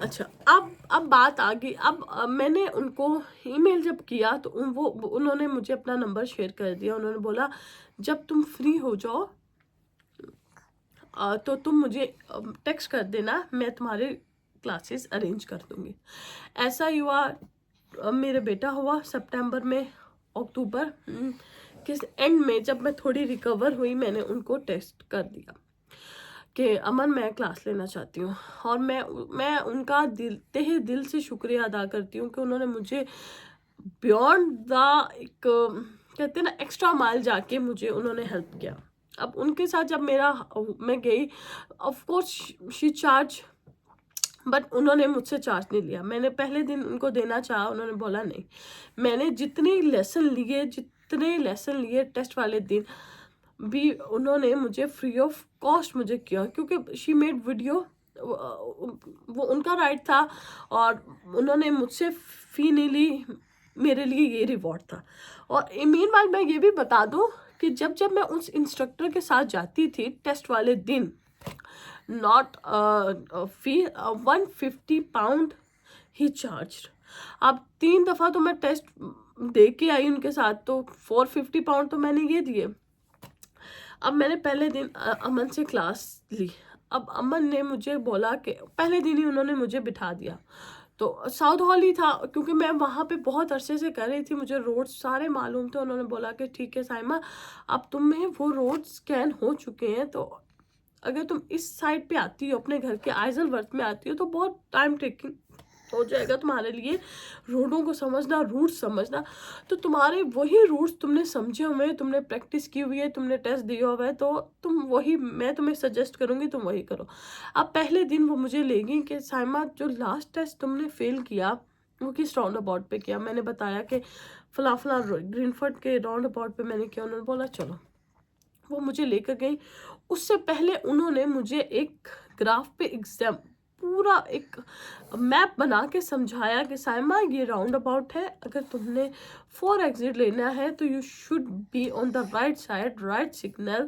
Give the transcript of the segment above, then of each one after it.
अच्छा, अब बात आ गई। अब मैंने उनको ईमेल जब किया तो उन्होंने मुझे अपना नंबर शेयर कर दिया। उन्होंने बोला जब तुम फ्री हो जाओ तो तुम मुझे टेक्स्ट कर देना, मैं तुम्हारे क्लासेस अरेंज कर दूंगी। ऐसा ही हुआ। मेरे बेटा हुआ सितंबर में, अक्टूबर किस एंड में जब मैं थोड़ी रिकवर हुई, मैंने उनको टेक्स्ट कर दिया कि अमन मैं क्लास लेना चाहती हूँ। और मैं उनका तहे दिल से शुक्रिया अदा करती हूँ कि उन्होंने मुझे बियॉन्ड द एक कहते हैं ना एक्स्ट्रा माइल जाके मुझे उन्होंने हेल्प किया। अब उनके साथ जब मैं गई, of course she charge, but उन्होंने मुझसे चार्ज नहीं लिया। मैंने पहले दिन उनको देना चाहा, उन्होंने बोला नहीं। मैंने जितने लेसन लिए टेस्ट वाले दिन भी उन्होंने मुझे फ्री ऑफ कॉस्ट मुझे किया, क्योंकि शी मेड वीडियो, वो उनका राइट था और उन्होंने मुझसे फी नहीं ली। मेरे लिए ये रिवॉर्ड था। और मीनवाइल मैं ये भी बता दूं कि जब जब मैं उस इंस्ट्रक्टर के साथ जाती थी टेस्ट वाले दिन, not fee 150 pound he charge. अब 3 दफ़ा तो मैं टेस्ट दे के आई उनके साथ, तो 450 पाउंड तो मैंने ये दिए। अब मैंने पहले दिन अमन से क्लास ली। अब अमन ने मुझे बोला कि पहले दिन ही उन्होंने मुझे बिठा दिया, तो साउथ हॉल ही था, क्योंकि मैं वहाँ पे बहुत अरसे से कर रही थी, मुझे रोड सारे मालूम थे। उन्होंने बोला कि ठीक है साइमा, अब तुम्हें वो रोड स्कैन हो चुके हैं, तो अगर तुम इस साइड पे आती हो, अपने घर के आइजलवर्थ में आती हो, तो बहुत टाइम टेकिंग हो जाएगा तुम्हारे लिए रोडों को समझना, रूट समझना। तो तुम्हारे वही रूट्स तुमने समझे हुए हैं, तुमने प्रैक्टिस की हुई है, तुमने टेस्ट दिया हुआ है, तो तुम वही, मैं तुम्हें सजेस्ट करूँगी तुम वही करो। अब पहले दिन वो मुझे ले गई कि साइमा जो लास्ट टेस्ट तुमने फेल किया वो किस राउंड अबाउट पे किया। मैंने बताया कि फला फला ग्रीनफर्ड के राउंड अबाउट पे मैंने किया। उन्होंने बोला चलो, वो मुझे लेकर गई। उससे पहले उन्होंने मुझे एक ग्राफ पे एग्जाम पूरा एक मैप बना के समझाया कि साइमा ये राउंड अबाउट है, अगर तुमने 4 एग्जिट लेना है तो you should be on the right side, write signal.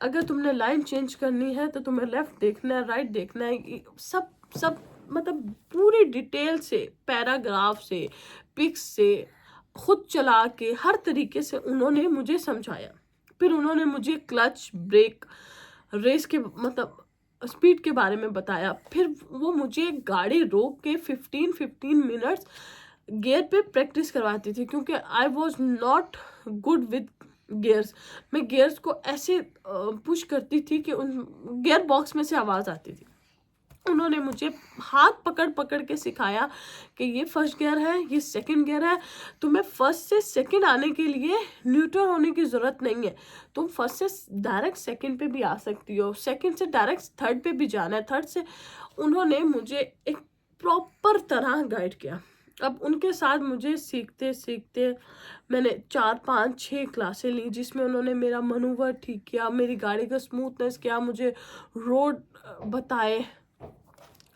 अगर तुमने लाइन चेंज करनी है तो तुम्हें लेफ्ट देखना है, राइट देखना है। सब सब मतलब पूरी डिटेल से, पैराग्राफ से, पिक्स से, खुद चला के हर तरीके से उन्होंने मुझे समझाया। फिर उन्होंने मुझे क्लच, ब्रेक, रेस के मतलब स्पीड के बारे में बताया। फिर वो मुझे गाड़ी रोक के 15 मिनट्स गियर पे प्रैक्टिस करवाती थी, क्योंकि I was not good with gears. मैं गियर्स को ऐसे पुश करती थी कि उन गियर बॉक्स में से आवाज़ आती थी। उन्होंने मुझे हाथ पकड़ पकड़ के सिखाया कि ये फर्स्ट गियर है, ये सेकंड गियर है। तुम्हें फर्स्ट से सेकंड आने के लिए न्यूट्रल होने की ज़रूरत नहीं है, तुम फर्स्ट से डायरेक्ट सेकंड पे भी आ सकती हो, सेकंड से डायरेक्ट थर्ड पे भी जाना है, थर्ड से। उन्होंने मुझे एक प्रॉपर तरह गाइड किया। अब उनके साथ मुझे सीखते सीखते मैंने 4, 5, 6 क्लासें ली, जिसमें उन्होंने मेरा मनूवर ठीक किया, मेरी गाड़ी का स्मूथनेस किया, मुझे रोड बताए,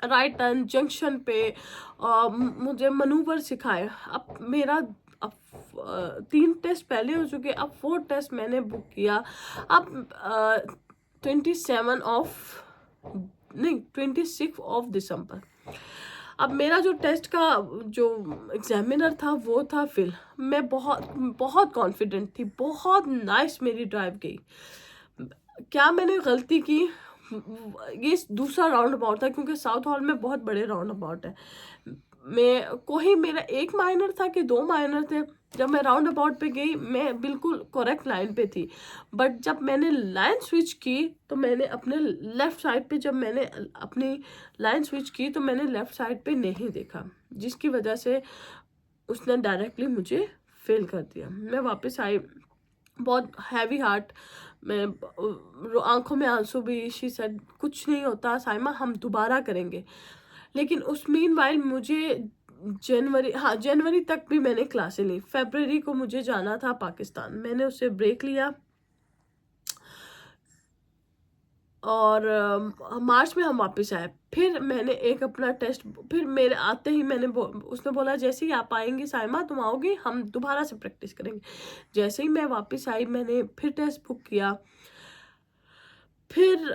राइट टर्न जंक्शन पे मुझे मनूवर सिखाए। अब मेरा अब 3 टेस्ट पहले हो चुके, अब 4 टेस्ट मैंने बुक किया। अब 26 ऑफ दिसंबर। अब मेरा जो टेस्ट का जो एग्जामिनर था वो था फिल। मैं बहुत बहुत कॉन्फिडेंट थी, बहुत नाइस मेरी ड्राइव गई। क्या मैंने गलती की, ये दूसरा राउंड अबाउट था, क्योंकि साउथ हॉल में बहुत बड़े राउंड अबाउट है। मैं कोई मेरा 1 माइनर था कि 2 माइनर थे। जब मैं राउंड अबाउट पे गई मैं बिल्कुल करेक्ट लाइन पे थी, बट जब मैंने लाइन स्विच की तो मैंने अपने लेफ्ट साइड पे, जब मैंने अपनी लाइन स्विच की तो मैंने लेफ्ट साइड पे नहीं देखा, जिसकी वजह से उसने डायरेक्टली मुझे फेल कर दिया। मैं वापस आई, बहुत हैवी हार्ट, मैं आंखों में आंसू भी। शी सेड कुछ नहीं होता साइमा, हम दोबारा करेंगे। लेकिन उस मीनवाइल मुझे जनवरी तक भी मैंने क्लासें ली। फरवरी को मुझे जाना था पाकिस्तान, मैंने उससे ब्रेक लिया और मार्च में हम वापस आए। फिर मैंने एक अपना टेस्ट, फिर मेरे आते ही उसने बोला जैसे ही आप आएंगी साइमा, तुम आओगी, हम दोबारा से प्रैक्टिस करेंगे। जैसे ही मैं वापस आई मैंने फिर टेस्ट बुक किया। फिर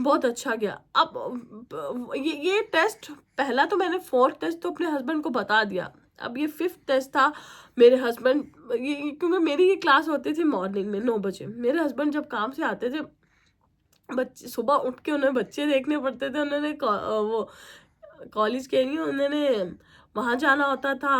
बहुत अच्छा गया। अब ये टेस्ट, पहला तो मैंने 4th टेस्ट तो अपने हस्बैंड को बता दिया। अब ये 5th टेस्ट था। मेरे हस्बैंड, ये क्योंकि मेरी ये क्लास होती थी मॉर्निंग में 9 बजे, मेरे हस्बैंड जब काम से आते थे, बच्चे सुबह उठ के उन्हें बच्चे देखने पड़ते थे, उन्होंने वो कॉलेज के लिए उन्होंने वहाँ जाना होता था,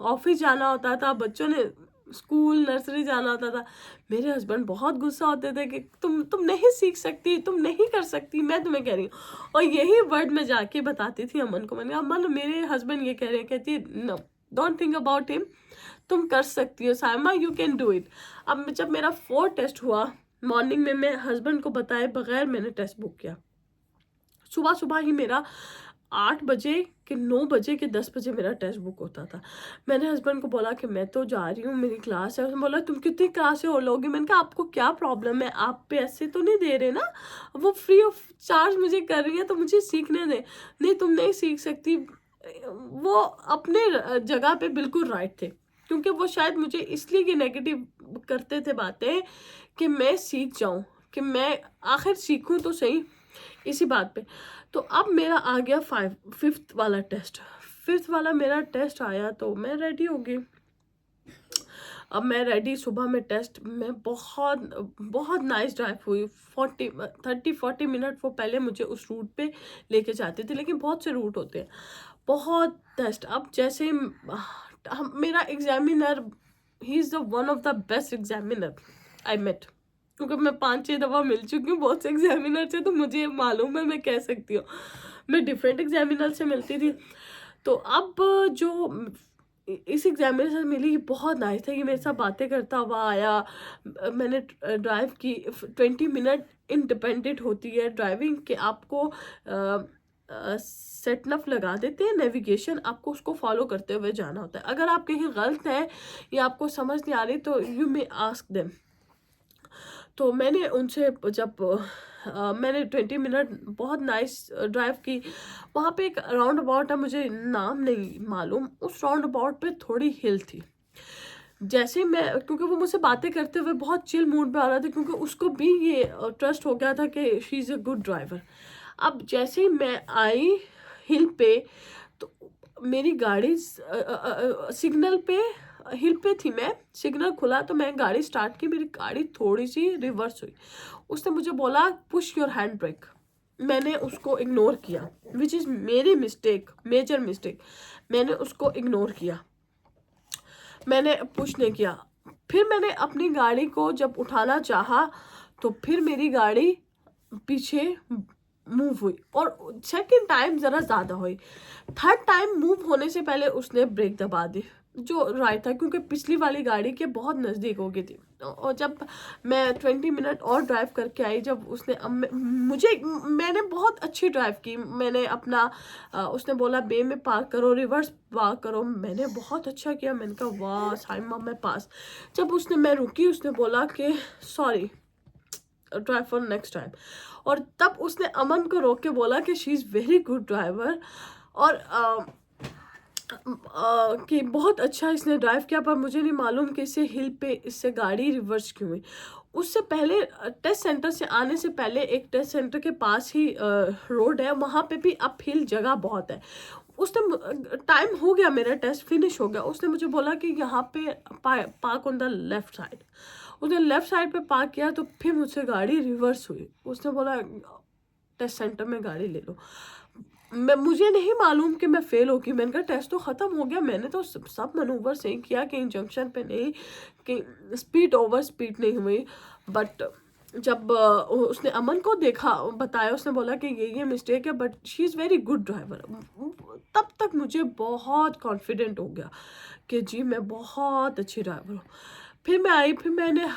ऑफिस जाना होता था, बच्चों ने स्कूल नर्सरी जाना होता था। मेरे हस्बैंड बहुत गुस्सा होते थे कि तुम नहीं सीख सकती, तुम नहीं कर सकती, मैं तुम्हें कह रही हूँ। और यही वर्ड मैं जाके बताती थी अमन को। मैंने कहा अमन, मेरे हस्बैंड ये कह रहे हैं, कहती no, don't think about him, तुम कर सकती हो Saima, you can do it. अब जब मेरा 4th टेस्ट हुआ मॉर्निंग में, मैं हस्बैंड को बताए बगैर मैंने टेस्ट बुक किया। सुबह सुबह ही मेरा 8 बजे के 9 बजे के 10 बजे मेरा टेस्ट बुक होता था। मैंने हस्बैंड को बोला कि मैं तो जा रही हूँ, मेरी क्लास है। उसने बोला तुम कितनी क्लासें और लोगी? मैंने कहा आपको क्या प्रॉब्लम है, आप पैसे तो नहीं दे रहे ना, वो फ्री ऑफ चार्ज मुझे कर रही है, तो मुझे सीखने दे। नहीं तुम नहीं सीख सकती। वो अपने जगह पे बिल्कुल राइट थे, क्योंकि वो शायद मुझे इसलिए कि नेगेटिव करते थे बातें कि मैं सीख जाऊँ, कि मैं आखिर सीखूँ तो सही इसी बात पे। तो अब मेरा आ गया 5th वाला टेस्ट। 5th वाला मेरा टेस्ट आया तो मैं रेडी हो गई। अब मैं रेडी, सुबह में टेस्ट में बहुत बहुत नाइस ड्राइव हुई। 30-40 मिनट वो पहले मुझे उस रूट पे लेके जाते थे, लेकिन बहुत से रूट होते हैं, बहुत टेस्ट। अब जैसे मेरा examiner, he is the one of the best examiner I met, क्योंकि मैं 5-6 दफ़ा मिल चुकी हूँ बहुत से एग्जामिनर से, तो मुझे मालूम है, मैं कह सकती हूँ। मैं डिफरेंट एग्जामिनर से मिलती थी। तो अब जो इस एग्जामिनर से मिली, ये बहुत नाइस था, ये मेरे साथ बातें करता हुआ आया। मैंने ड्राइव की 20 मिनट इंडिपेंडेंट होती है ड्राइविंग, के आपको सेटनफ लगा देते हैं नेविगेशन, आपको उसको फॉलो करते हुए जाना होता है। अगर आप कहीं गलत हैं या आपको समझ नहीं आ रही तो यू मे आस्क देम। तो मैंने उनसे जब मैंने 20 मिनट बहुत नाइस ड्राइव की। वहाँ पे एक राउंड अबाउट है, मुझे नाम नहीं मालूम, उस राउंड अबाउट पे थोड़ी हिल थी। जैसे ही मैं, क्योंकि वो मुझसे बातें करते हुए बहुत चिल मूड पे आ रहा था, क्योंकि उसको भी ये ट्रस्ट हो गया था कि she is a good driver. अब जैसे ही मैं आई हिल पे, तो मेरी गाड़ी सिग्नल पे, हिल पे थी मैं, सिग्नल खुला तो मैं गाड़ी स्टार्ट की, मेरी गाड़ी थोड़ी सी रिवर्स हुई। उसने मुझे बोला पुश योर हैंड ब्रेक, मैंने उसको इग्नोर किया, विच इज़ मेरी मिस्टेक, मेजर मिस्टेक। मैंने उसको इग्नोर किया, मैंने पुश नहीं किया। फिर मैंने अपनी गाड़ी को जब उठाना चाहा तो फिर मेरी गाड़ी पीछे मूव हुई, और सेकंड टाइम ज़रा ज़्यादा हुई। थर्ड टाइम मूव होने से पहले उसने ब्रेक दबा दी, जो राइट था, क्योंकि पिछली वाली गाड़ी के बहुत नज़दीक हो गई थी। और जब मैं 20 मिनट और ड्राइव करके आई, जब उसने मैंने बहुत अच्छी ड्राइव की, मैंने अपना उसने बोला बे में पार्क करो, रिवर्स पार्क करो, मैंने बहुत अच्छा किया। मैंने कहा वाह साइमा मैं पास। जब मैं रुकी, उसने बोला कि sorry, try for next time. और तब उसने अमन को रोक के बोला कि she is very good driver, और कि बहुत अच्छा इसने ड्राइव किया, पर मुझे नहीं मालूम कि इससे हिल पे इससे गाड़ी रिवर्स क्यों हुई। उससे पहले टेस्ट सेंटर से आने से पहले एक टेस्ट सेंटर के पास ही रोड है, वहाँ पे भी अप हिल जगह बहुत है। उसने टाइम हो गया, मेरा टेस्ट फिनिश हो गया, उसने मुझे बोला कि यहाँ पे park on the left side. उसने लेफ्ट साइड पे पार्क किया, तो फिर मुझसे गाड़ी रिवर्स हुई। उसने बोला टेस्ट सेंटर में गाड़ी ले लो। मुझे नहीं मालूम कि मैं फेल होगी। मैंने कहा टेस्ट तो ख़त्म हो गया, मैंने तो सब मनूवर सही किया, कि जंक्शन पे नहीं, कि स्पीड ओवर स्पीड नहीं हुई। बट जब उसने अमन को देखा, बताया, उसने बोला कि ये मिस्टेक है, but she is very good driver. तब तक मुझे बहुत कॉन्फिडेंट हो गया कि जी मैं बहुत अच्छी ड्राइवर हूँ। फिर मैं आई, फिर मैंने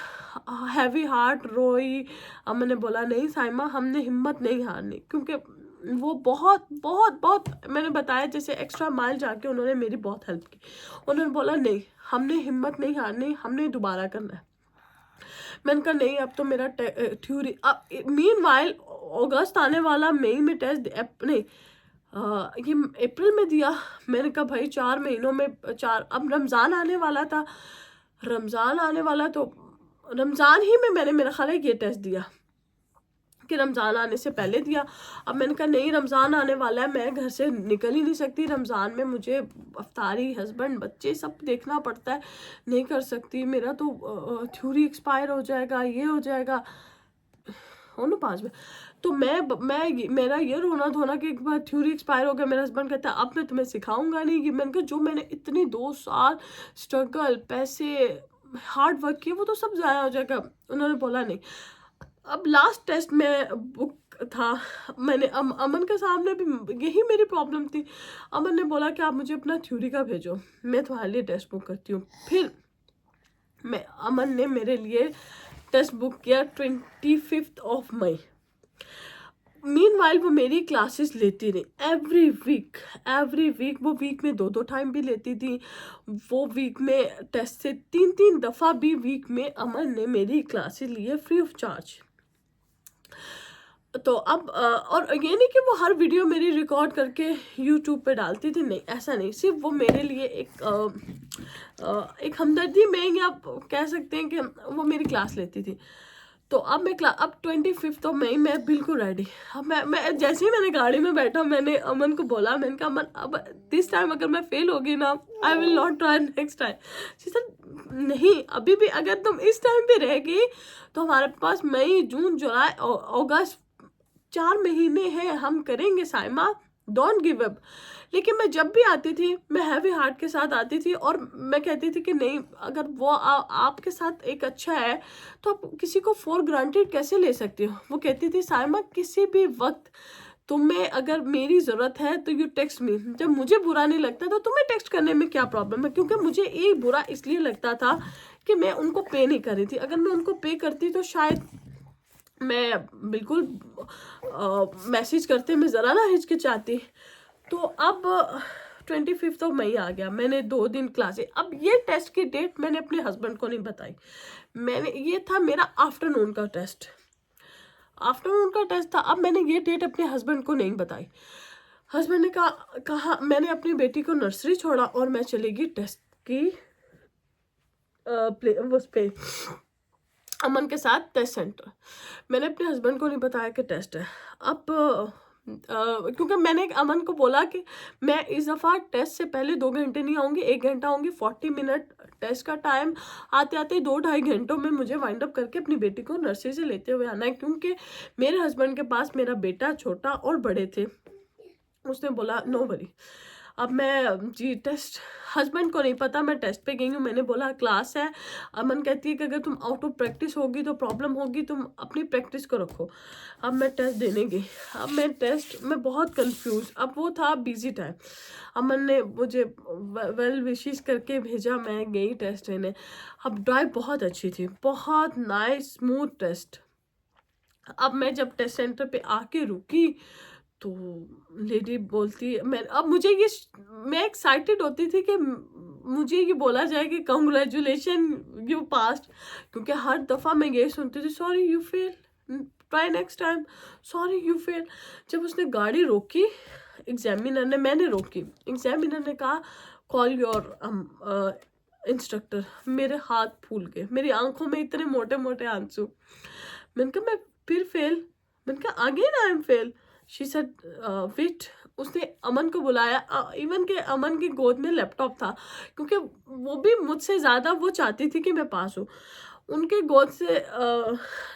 हैवी हार्ट रोई। अमन ने बोला नहीं साइमा, हमने हिम्मत नहीं हारनी, क्योंकि वो बहुत बहुत बहुत, मैंने बताया जैसे एक्स्ट्रा माइल जाके उन्होंने मेरी बहुत हेल्प की। उन्होंने बोला नहीं, हमने हिम्मत नहीं हारनी, हमने दोबारा करना है। मैंने कहा नहीं, अब तो मेरा थ्योरी, अब मीनवाइल अगस्त आने वाला, मई में टेस्ट नहीं, ये अप्रैल में दिया। मैंने कहा भाई 4 महीनों में 4, अब रमज़ान आने वाला था, रमज़ान आने वाला, तो रमज़ान ही में मैंने, मेरा ख्याल है ये टेस्ट दिया। कि रमज़ान आने से पहले दिया। अब मैंने कहा नहीं, रमज़ान आने वाला है, मैं घर से निकल ही नहीं सकती, रमज़ान में मुझे अफ्तारी, हस्बैंड, बच्चे सब देखना पड़ता है, नहीं कर सकती, मेरा तो थ्योरी एक्सपायर हो जाएगा, ये हो जाएगा। हो ना 5 में तो मेरा ये रोना धोना कि एक बार थ्योरी एक्सपायर हो गया। मेरा हस्बैंड कहता है अब मैं तुम्हें सिखाऊंगा नहीं। कि मैंने कहा जो मैंने इतनी 2 साल स्ट्रगल, पैसे, हार्ड वर्क किया, वो तो सब ज़ाया हो जाएगा। उन्होंने बोला नहीं। अब लास्ट टेस्ट में बुक था, मैंने अमन के सामने भी यही मेरी प्रॉब्लम थी। अमन ने बोला कि आप मुझे अपना थ्योरी का भेजो, मैं तुम्हारे लिए टेस्ट बुक करती हूँ। फिर अमन ने मेरे लिए टेस्ट बुक किया 25 मई। मीनवाइल वो मेरी क्लासेस लेती रही एवरी वीक। वो वीक में 2 टाइम भी लेती थी। वो वीक में टेस्ट से 3 दफ़ा भी वीक में अमन ने मेरी क्लासेस लिए फ्री ऑफ चार्ज। तो अब और ये नहीं कि वो हर वीडियो मेरी रिकॉर्ड करके यूट्यूब पे डालती थी, नहीं, ऐसा नहीं। सिर्फ वो मेरे लिए एक हमदर्दी में, या कह सकते हैं कि वो मेरी क्लास लेती थी। तो अब अब 25 मई मैं बिल्कुल रेडी। अब मैं जैसे ही मैंने गाड़ी में बैठा, मैंने अमन को बोला, मैंने कहा अमन अब दिस टाइम अगर मैं फेल होगी ना, I will not try next time. Sir नहीं, अभी भी अगर तुम इस टाइम पे रहेगी तो हमारे पास मई, जून, जुलाई, अगस्त 4 महीने हैं, हम करेंगे साइमा, डोंट गिव अप। लेकिन मैं जब भी आती थी, मैं हैवी हार्ट के साथ आती थी और मैं कहती थी कि नहीं, अगर वो आपके साथ एक अच्छा है तो आप किसी को फॉर ग्रांटेड कैसे ले सकती हो। वो कहती थी साइमा किसी भी वक्त तुम्हें अगर मेरी ज़रूरत है तो यू टेक्स्ट मी। जब मुझे बुरा नहीं लगता तो तुम्हें टेक्स्ट करने में क्या प्रॉब्लम है। क्योंकि मुझे ये बुरा इसलिए लगता था कि मैं उनको पे नहीं कर रही थी। अगर मैं उनको पे करती तो शायद मैं बिल्कुल मैसेज करते में ज़रा ना हिचकिचाती। तो अब 25 मई आ गया, मैंने 2 दिन क्लासे। अब ये टेस्ट की डेट मैंने अपने हस्बैंड को नहीं बताई। ये था मेरा आफ्टरनून का टेस्ट था। अब मैंने ये डेट अपने हस्बैंड को नहीं बताई। हस्बैंड ने कहा मैंने अपनी बेटी को नर्सरी छोड़ा और मैं चली गई टेस्ट की उस पे अमन के साथ टेस्ट सेंटर। मैंने अपने हस्बैंड को नहीं बताया कि टेस्ट है। अब क्योंकि मैंने अमन को बोला कि मैं इस दफ़ा टेस्ट से पहले 2 घंटे नहीं आऊँगी, 1 घंटा आऊँगी। 40 मिनट टेस्ट का टाइम, आते आते 2-2.5 घंटों में मुझे वाइंड अप करके अपनी बेटी को नर्सरी से लेते हुए आना है। क्योंकि मेरे हस्बैंड के पास मेरा बेटा, छोटा और बड़े थे। उसने बोला नो वरी। अब मैं जी टेस्ट, हस्बैंड को नहीं पता मैं टेस्ट पे गई हूँ। मैंने बोला क्लास है। अमन कहती है कि अगर तुम आउट ऑफ प्रैक्टिस होगी तो प्रॉब्लम होगी, तुम अपनी प्रैक्टिस को रखो। अब मैं टेस्ट देने गई। अब मैं बहुत कंफ्यूज। अब वो था बिजी टाइम। अमन ने मुझे वेल विशेस करके भेजा, मैं गई टेस्ट देने। अब ड्राइव बहुत अच्छी थी, बहुत नाइस स्मूथ टेस्ट। अब मैं जब टेस्ट सेंटर पे आके रुकी तो लेडी बोलती, मैं एक्साइटेड होती थी कि मुझे ये बोला जाए कि कंग्रेचुलेशन यू पास्ड। क्योंकि हर दफ़ा मैं ये सुनती थी sorry you fail, try next time, sorry you fail. जब उसने गाड़ी रोकी मैंने रोकी, एग्जामिनर ने कहा कॉल योर इंस्ट्रक्टर। मेरे हाथ फूल गए, मेरी आंखों में इतने मोटे मोटे आंसू। मैंने कहा मैं फिर फेल, मैंने कहा again I am fail. She said wait. उसने अमन को बुलाया। इवन के अमन की गोद में लैपटॉप था, क्योंकि वो भी मुझसे ज़्यादा वो चाहती थी कि मैं पास हूँ। उनके गोद से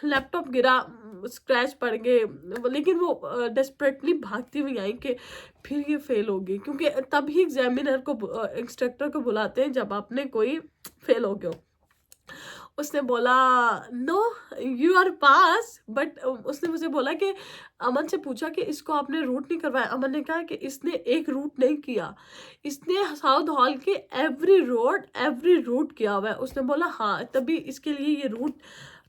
लैपटॉप गिरा, स्क्रैच पड़ गए। लेकिन वो डेस्परेटली भागती हुई आई कि फिर ये फेल होगी। क्योंकि तभी एग्जामिनर को, इंस्ट्रक्टर को बुलाते हैं जब आपने कोई फेल हो गया। उसने बोला no you are pass. But उसने मुझे बोला कि अमन से पूछा कि इसको आपने रूट नहीं करवाया। अमन ने कहा कि इसने एक रूट नहीं किया, इसने साउथ हॉल के एवरी रूट किया हुआ है। उसने बोला हाँ, तभी इसके लिए ये रूट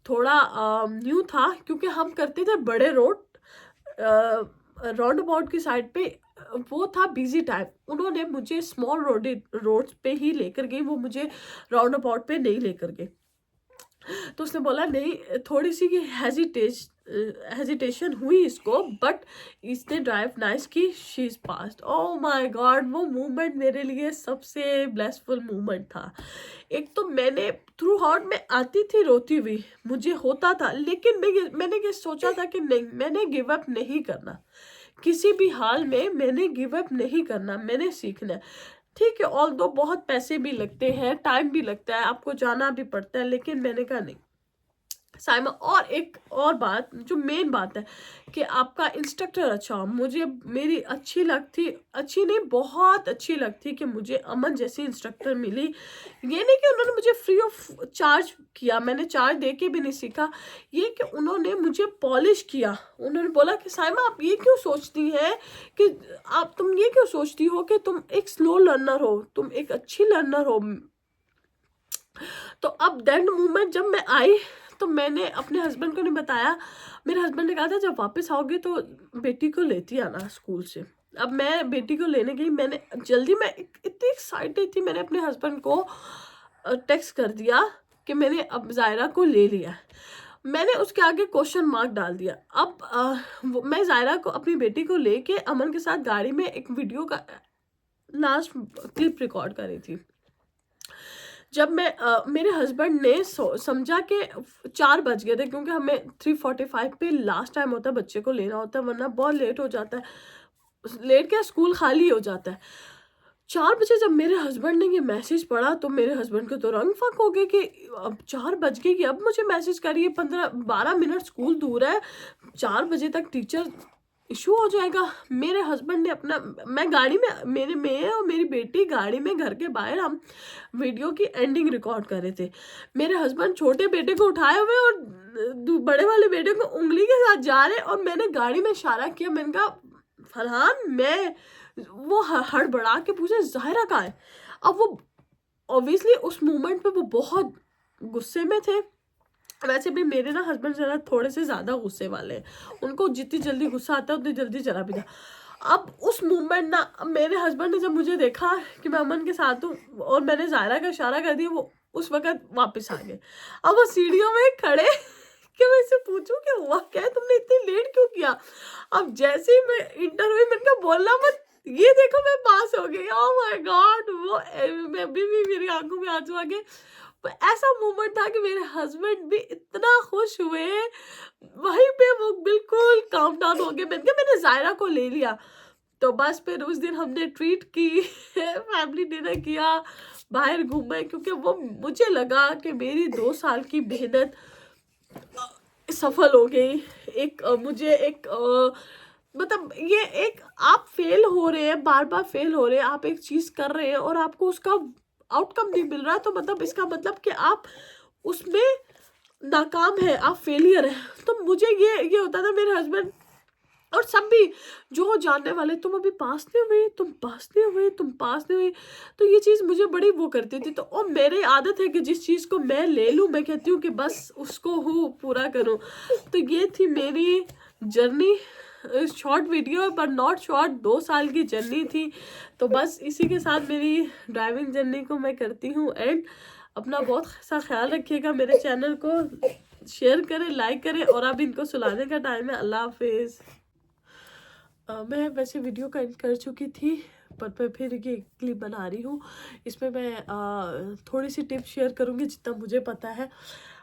थोड़ा न्यू था, क्योंकि हम करते थे बड़े रोड राउंड अबाउट की साइड पे। वो था बिजी टाइम, उन्होंने मुझे स्मॉल रोड्स पे ही लेकर गई, वो मुझे राउंड अबाउट पे नहीं लेकर गए। तो उसने बोला नहीं, थोड़ी सी हेजिटेशन हुई इसको, बट इसने ड्राइव नाइस की, she is passed. Oh my God, वो मोमेंट मेरे लिए सबसे ब्लेसफुल मोमेंट था। एक तो मैंने थ्रू आउट में आती थी रोती हुई, मुझे होता था, लेकिन मैंने ये सोचा था कि नहीं, मैंने गिव अप नहीं करना, किसी भी हाल में मैंने गिव अप नहीं करना, मैंने सीखना है। ठीक है, ऑल दो बहुत पैसे भी लगते हैं, टाइम भी लगता है, आपको जाना भी पड़ता है, लेकिन मैंने कहा नहीं साइमा। और एक और बात जो मेन बात है कि आपका इंस्ट्रक्टर अच्छा हो। मुझे मेरी अच्छी लगती, अच्छी नहीं बहुत अच्छी लगती कि मुझे अमन जैसी इंस्ट्रक्टर मिली। ये नहीं कि उन्होंने मुझे फ्री ऑफ चार्ज किया, मैंने चार्ज दे के भी नहीं सीखा, ये कि उन्होंने मुझे पॉलिश किया। उन्होंने बोला कि साइमा आप ये क्यों सोचती हैं कि तुम ये क्यों सोचती हो कि तुम एक स्लो लर्नर हो, तुम एक अच्छी लर्नर हो। तो अब दैट मोमेंट जब मैं आई तो मैंने अपने हस्बैंड को नहीं बताया। मेरे हस्बैंड ने कहा था जब वापस आओगे तो बेटी को लेती आना स्कूल से। अब मैं बेटी को लेने गई, मैंने जल्दी, मैं इतनी एक्साइटेड थी, मैंने अपने हस्बैंड को टेक्स्ट कर दिया कि मैंने अब जायरा को ले लिया। मैंने उसके आगे क्वेश्चन मार्क डाल दिया। अब मैं जायरा को, अपनी बेटी को लेके अमन के साथ गाड़ी में एक वीडियो का लास्ट क्लिप रिकॉर्ड कर रही थी। जब मैं मेरे हस्बैंड ने समझा कि 4 बज गए थे, क्योंकि हमें 3:45 पे लास्ट टाइम होता है, बच्चे को लेना होता है, वरना बहुत लेट हो जाता है, लेट क्या स्कूल खाली हो जाता है। 4 बजे जब मेरे हस्बैंड ने ये मैसेज पढ़ा तो मेरे हस्बैंड को तो रंग फक हो गए कि अब 4 बज गए कि अब मुझे मैसेज करिए, 15-12 मिनट स्कूल दूर है, 4 बजे तक टीचर इशू हो जाएगा। मेरे हस्बैंड ने अपना, मैं गाड़ी में, मैं और मेरी बेटी गाड़ी में घर के बाहर हम वीडियो की एंडिंग रिकॉर्ड कर रहे थे। मेरे हस्बैंड छोटे बेटे को उठाए हुए और बड़े वाले बेटे को उंगली के साथ जा रहे, और मैंने गाड़ी में इशारा किया, मैंने कहा फरहान, मैं वो हड़बड़ा के पूछे जाहिरा कहाँ है। अब वो ऑब्वियसली उस मोमेंट पे वो बहुत गुस्से में थे। वैसे भी मेरे ना हस्बैंड जरा थोड़े से ज़्यादा गुस्से वाले हैं, उनको जितनी जल्दी गुस्सा आता है उतनी जल्दी चला भी था। अब उस मोमेंट ना, मेरे हस्बैंड ने जब मुझे देखा कि मैं अमन के साथ हूँ और मैंने जायरा का इशारा कर दिया, वो उस वक्त वापस आ गए। अब वो सीढ़ियों में खड़े कि मैं इससे पूछूं कि हुआ क्या है, तुमने इतनी लेट क्यों किया। अब जैसे ही मैं इंटर हुई, मैंने कहा बोलना मत, ये देखो मैं पास हो गई। ओह माय गॉड, वो मैं अभी भी मेरी आंखों में आंसू आ गए। ऐसा मोमेंट था कि मेरे हस्बैंड भी इतना खुश हुए, वहीं पे वो बिल्कुल काम डाउन हो गए। मैंने जायरा को ले लिया। तो बस फिर उस दिन हमने ट्रीट की फैमिली डिनर किया, बाहर घूमे, क्योंकि वो मुझे लगा कि मेरी 2 साल की मेहनत सफल हो गई। एक मुझे एक मतलब ये एक, आप फेल हो रहे हैं, बार बार फेल हो रहे हैं, आप एक चीज कर रहे हैं और आपको उसका आउटकम नहीं मिल रहा, तो मतलब इसका मतलब कि आप उसमें नाकाम है, आप फेलियर है। तो मुझे ये होता था, मेरे हस्बैंड और सब भी जो जानने वाले, तुम अभी पास नहीं हुई, तुम पास नहीं हुई, तुम पास नहीं हुई। तो ये चीज़ मुझे बड़ी वो करती थी। तो और मेरी आदत है कि जिस चीज़ को मैं ले लूँ, मैं कहती हूँ कि बस उसको हूँ पूरा करूँ। तो ये थी मेरी जर्नी, शॉर्ट वीडियो पर नॉट शॉर्ट, 2 साल की जर्नी थी। तो बस इसी के साथ मेरी ड्राइविंग जर्नी को मैं करती हूँ एंड। अपना बहुत सा ख्याल रखिएगा, मेरे चैनल को शेयर करें, लाइक करें, और अब इनको सुलाने का टाइम है। अल्लाह हाफिज़। मैं वैसे वीडियो का एंड कर चुकी थी, पर मैं फिर ये क्लिप बना रही हूँ। इसमें मैं थोड़ी सी टिप शेयर करूँगी जितना मुझे पता है।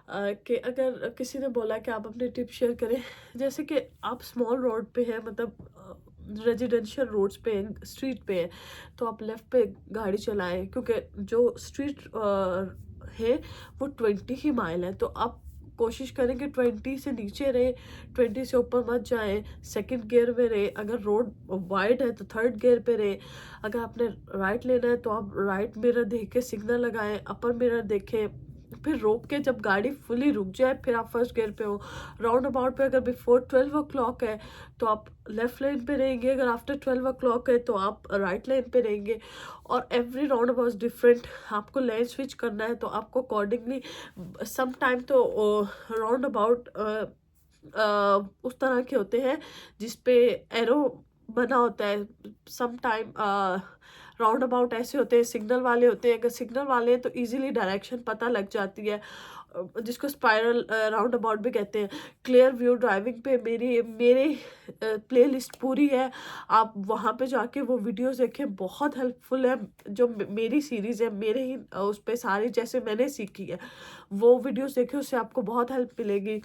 कि अगर किसी ने बोला कि आप अपने टिप शेयर करें, जैसे कि आप स्मॉल रोड पे हैं, मतलब रेजिडेंशियल रोड्स पे हैं, स्ट्रीट पे हैं, तो आप लेफ़्ट पे गाड़ी चलाएं, क्योंकि जो स्ट्रीट है वो 20 ही माइल है। तो आप कोशिश करें कि 20 से नीचे रहे, 20 से ऊपर मत जाएं, सेकंड गियर में रहे। अगर रोड वाइड है तो थर्ड गियर पे रहे। अगर आपने राइट लेना है तो आप राइट मिरर देख के सिग्नल लगाएं, अपर मिरर देखें, फिर रोक के जब गाड़ी फुली रुक जाए फिर आप फर्स्ट गियर पे हो। राउंड अबाउट पे अगर बिफोर 12 o'clock है तो आप लेफ्ट लाइन पे रहेंगे, अगर आफ्टर 12 o'clock है तो आप राइट लाइन पे रहेंगे। और एवरी राउंड अबाउट डिफरेंट, आपको लेन स्विच करना है तो आपको अकॉर्डिंगली, सम टाइम तो राउंड अबाउट उस तरह के होते हैं जिसपे एरो बना होता है, सम टाइम राउंड अबाउट ऐसे होते हैं, सिग्नल वाले होते हैं। अगर सिग्नल वाले हैं तो इजीली डायरेक्शन पता लग जाती है। जिसको स्पाइरल राउंड अबाउट भी कहते हैं, क्लियर व्यू ड्राइविंग पे मेरे प्लेलिस्ट पूरी है। आप वहाँ पे जाके वो वीडियोस देखें, बहुत हेल्पफुल है। जो मेरी सीरीज़ है, मेरे ही उस पे सारी जैसे मैंने सीखी है वो वीडियोस देखें, उससे आपको बहुत हेल्प मिलेगी।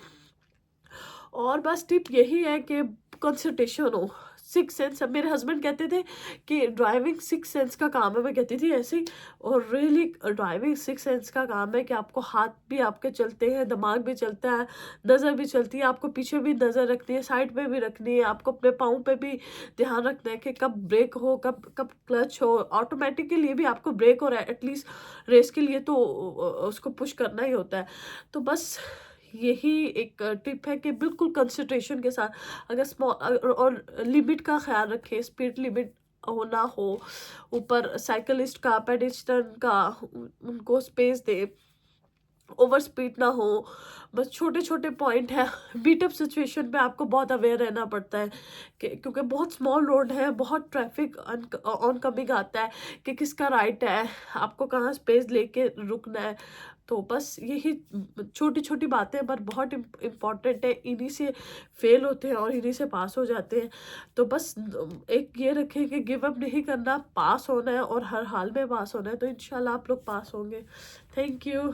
और बस टिप यही है कि कंसंट्रेशन हो, सिक्स सेंस। अब मेरे हस्बैंड कहते थे कि ड्राइविंग सिक्स सेंस का काम है, मैं कहती थी ऐसे ही, और रियली ड्राइविंग सिक्स सेंस का काम है कि आपको हाथ भी आपके चलते हैं, दिमाग भी चलता है, नज़र भी चलती है, आपको पीछे भी नज़र रखनी है, साइड पे भी रखनी है, आपको अपने पाँव पे भी ध्यान रखना है कि कब ब्रेक हो, कब कब क्लच हो। ऑटोमेटिक के लिए भी आपको ब्रेक और एटलीस्ट रेस के लिए तो उसको पुश करना ही होता है। तो बस यही एक टिप है कि बिल्कुल कंसंट्रेशन के साथ, अगर स्मॉल और लिमिट का ख्याल रखें, स्पीड लिमिट हो ना हो, ऊपर साइकिलिस्ट का, पेडेस्ट्रियन का, उनको स्पेस दे, ओवर स्पीड ना हो। बस छोटे छोटे पॉइंट है। बीटअप सिचुएशन पे आपको बहुत अवेयर रहना पड़ता है कि क्योंकि बहुत स्मॉल रोड है, बहुत ट्रैफिक ऑन कमिंग आता है कि किसका राइट है, आपको कहाँ स्पेस लेके रुकना है। तो बस यही छोटी छोटी बातें पर बहुत इम्पॉर्टेंट है, इन्हीं से फेल होते हैं और इन्हीं से पास हो जाते हैं। तो बस एक ये रखें कि गिव अप नहीं करना, पास होना है और हर हाल में पास होना है। तो इंशाल्लाह आप लोग पास होंगे। Thank you.